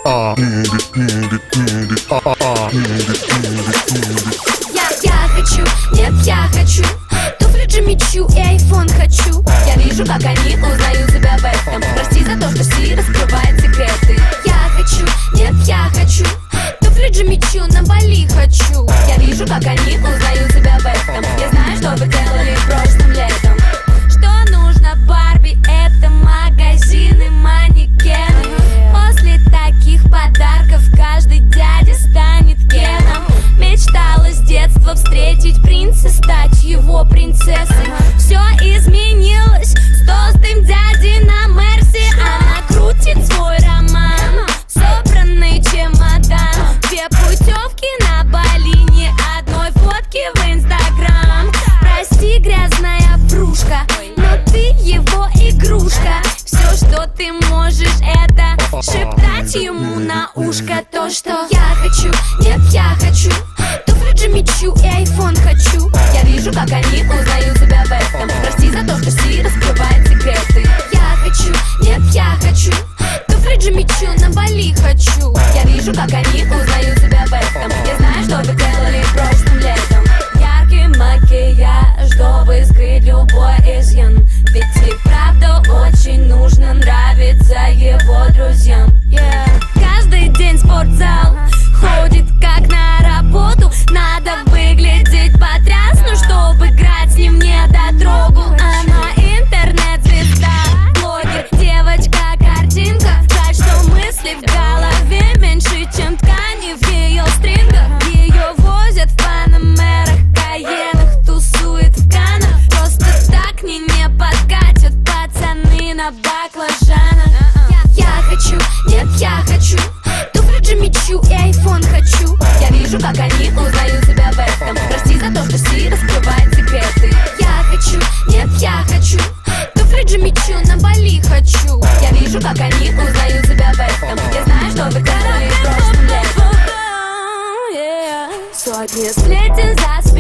Я хочу, нет, я хочу туфли Джимми Чу и айфон хочу. Я вижу, как они узнают себя в этом. Прости за то, что Си раскрывает секреты. Я хочу, нет, я хочу туфли Джимми Чу на Бали хочу. Я вижу, как они узнают себя в этом. Я знаю, что вы делали прошлым летом. Что нужно Барби? Это магазины, манекены. После таких подарков каждый дядя станет Кеном. Мечтала с детства встретить принца, стать его принцессой. Все изменилось с толстым дядей на Мерси. Она крутит свой роман, собранный чемодан. Две путевки на Бали, ни одной фотки в Инстаграм. Прости, грязная врушка, но ты его игрушка. Все, что ты можешь, это шептать ему на ушко то, что я хочу, нет, я хочу туфли Джимми Чу и айфон хочу. Я вижу, как они узнают себя в этом. Прости за то, что Си раскрывает секреты. Я хочу, нет, я хочу туфли Джимми Чу на Бали хочу. Я вижу, как они узнают себя в этом. Я знаю, что вы делали прошлым летом. Яркий макияж, чтобы скрыть любой изъян. Ведь и правда очень нужно нравиться его друзьям. Каждый день в спортзал ходит как на работу. Надо выглядеть потрясно, чтобы играть с ним не дотрогу. Она интернет-звезда, блогер, девочка-картинка. Жаль, что мысли в голове меньше, чем ткани в ее стрингах. Ее возят в панамерах, каенах, тусует в канах. Просто так к ней не подкатят пацаны на баклажанах. Я хочу, нет, я хочу туфли Джимми Чу и айфон хочу. Я вижу, как они узнают себя в этом. Прости за то, что Си раскрывает секреты. Я хочу, нет, я хочу туфли Джимми Чу на Бали хочу. Я вижу, как они узнают себя в этом. Я знаю, что вы делали прошлым летом. Сотни сплетен за спиной.